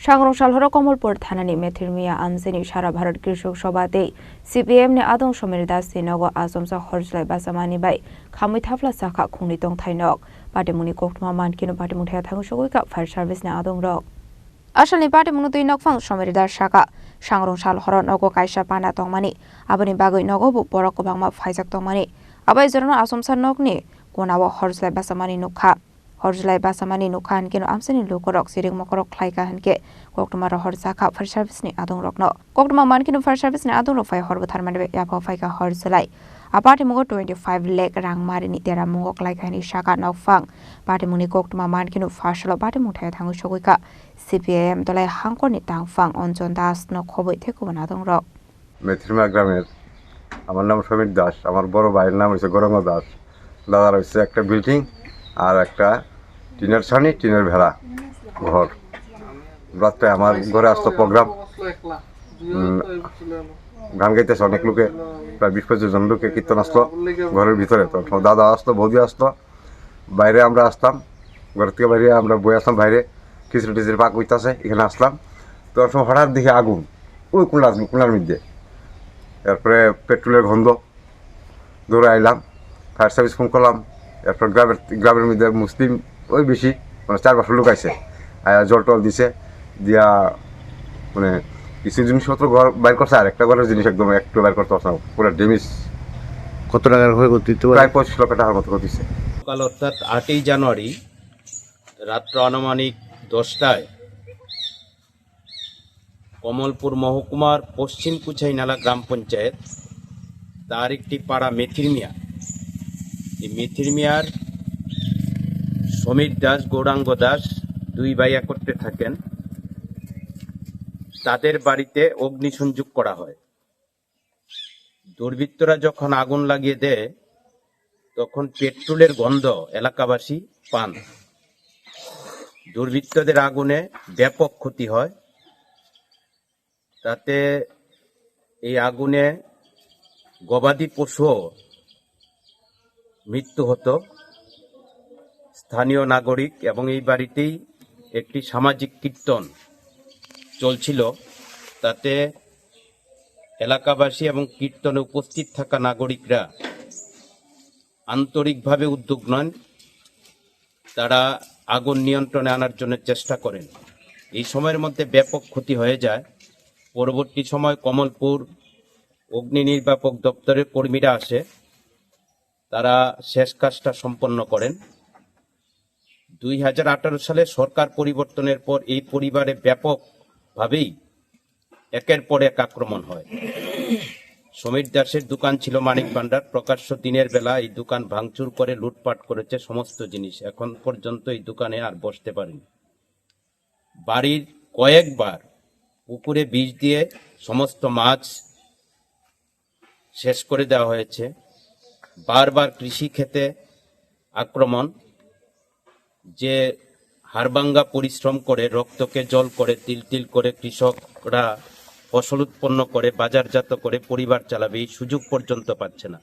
সাংরংশালহর কমলপুর থানানি মেথিরমিয়া আমজেনি সারা ভারত কৃষক সভাতে সিপিএম নি আদং সমীর দাসি নগ আসমসা হরজলাই বাসামানি বাই খামুই থাফলা সাখা খুংনি দং থাইনক পাটিমুনি কোকটমা মানকিনো পাটিমুঠায়া থাঙ্গু সগৈকা ফায়ার সার্ভিস নি আদং রক আসলনি পাটিমুनु দুই নকফাং সমীর দাস সাকা সাংরংশালহর নগ কাইসা পানা তংমানি আবনি বাগৈ নগবু বরক বাংমা ফাইজাক তংমানি আবাই জরনো আসমসা নগনি কোনাও হরজলাই বাসামানি নুখা হরজলাই বাসামানি নুখা হানকেনো আমসানি লোকরক সিরিং Mawkdok খ্লাইকা Han কোকটমা রহর Sakha fire service নি আদং রকনো কোকটমা মানকিনো ফায়ার সার্ভিস নি আদং রফাই হরব থারমানবে ইয়াফা ফাইকা হরজলাই আপাটি মুগো 25 লাখ রাং মারিনি তেরা মুগক লাইখানি সাকা নকফাং পাটিমুনি কোকটমা মানকিনো ফাসলো পাটিমুঠায়া থাঙ্গু সগৈকা সিপিএম দলাই হাঙ্করনি তাংফাং অঞ্জন দাস নখবই থেকুবান আদং রক মেথিরমা গ্রামের আমার নাম সমীর দাস, আমার বড় ভাইয়ের নাম হচ্ছে গৌরাঙ্গ দাস। দাদার হচ্ছে একটা বিল্ডিং আর একটা টিনের ছানি, টিনের ভেড়া ঘর। রাত্রে আমার ঘরে আসতো প্রোগ্রাম, গান গাইতেছে অনেক লোকে, প্রায় 20-25 জন লোকে কীর্তন আসতো ঘরের ভিতরে। তো দাদা আসতো, বৌদি আসতো, বাইরে আমরা আসতাম, ঘরের থেকে বাইরে আমরা বই আসতাম, বাইরে খিচড়ি টিচড়ি পাক হইতেছে, এখানে আসলাম। তো সময় হঠাৎ দেখি আগুন ওই কোনার মধ্যে। এরপরে পেট্রোলের গন্ধ, দৌড়ে আইলাম, ফায়ার সার্ভিস ফোন করলাম। এরপর গ্রামের মধ্যে মুসলিম ওই বেশি, মানে 4-5 লোক আছে, জল টল দিছে, দিয়া মানে কিছু জিনিসপত্র ঘর বাইর করছে, আর একটা ঘরের জিনিস একদম একটু বাইর করতে পারছে না, পুরো ড্যামেজ। কত টাকার ক্ষয়ক্ষতি? প্রায় 25 লক্ষ টাকার মতো ক্ষতি হয়েছে। কাল অর্থাৎ 8ই জানুয়ারি রাত্র আনুমানিক 10টায় কমলপুর মহকুমার পশ্চিম কুচাইনালা গ্রাম পঞ্চায়েত তার একটি পাড়া মেথিরমিয়া, এই মেথিরমিয়ার সমীর দাস, গৌরাঙ্গ দাস দুই ভাই একত্রে থাকেন। তাদের বাড়িতে অগ্নিসংযোগ করা হয়। দুর্বৃত্তরা যখন আগুন লাগিয়ে দেয় তখন পেট্রোলের গন্ধ এলাকাবাসী পান। দুর্বৃত্তদের আগুনে ব্যাপক ক্ষতি হয়। তাতে এই আগুনে গবাদি পশুও মৃত্যু হতো। স্থানীয় নাগরিক এবং এই বাড়িতেই একটি সামাজিক কীর্তন চলছিল, তাতে এলাকাবাসী এবং কীর্তনে উপস্থিত থাকা নাগরিকরা আন্তরিকভাবে উদ্যোগ নেন। তারা আগুন নিয়ন্ত্রণে আনার জন্য চেষ্টা করেন। এই সময়ের মধ্যে ব্যাপক ক্ষতি হয়ে যায়। পরবর্তী সময় কমলপুর অগ্নি নির্বাপক দপ্তরের কর্মীরা আসে, তারা শেষ কাজটা সম্পন্ন করেন। 2018 সালে সরকার পরিবর্তনের পর এই পরিবারে ব্যাপকভাবেই একের পর এক আক্রমণ হয়। সমীর দাসের দোকান ছিল মানিক ভান্ডার, প্রকাশ্য দিনের বেলা এই দোকান ভাঙচুর করে লুটপাট করেছে সমস্ত জিনিস। এখন পর্যন্ত এই দোকানে আর বসতে পারেনি। বাড়ির কয়েকবার পুকুরে বিষ দিয়ে সমস্ত মাছ শেষ করে দেওয়া হয়েছে। বারবার কৃষি ক্ষেতে আক্রমণ, যে হাড়ভাঙ্গা পরিশ্রম করে রক্তকে জল করে তিল তিল করে কৃষকরা ফসল উৎপন্ন করে বাজারজাত করে পরিবার চালাবে, এই সুযোগ পর্যন্ত পাচ্ছে না।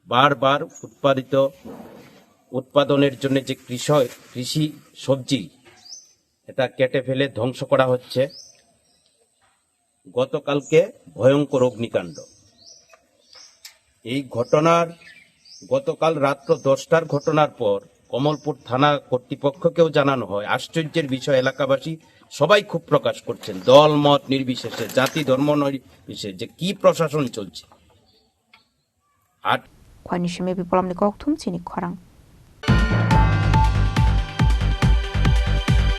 বারবার উৎপাদনের জন্য যে কৃষি সবজি, এটা কেটে ফেলে ধ্বংস করা হচ্ছে। গতকালকে ভয়ঙ্কর অগ্নিকাণ্ড। এই ঘটনার গতকাল রাত্র 10টার ঘটনার পর কমলপুর থানা কর্তৃপক্ষকেও জানানো হয়। আশ্চর্যের বিষয়, এলাকাবাসী সবাই খুব প্রকাশ করছেন, দল মত নির্বিশেষে, জাতি ধর্ম নির্বিশেষে, যে কি প্রশাসন চলছে। আর খয়নিশমে বিপ্লবনি কক্থুম চিনি খরাং।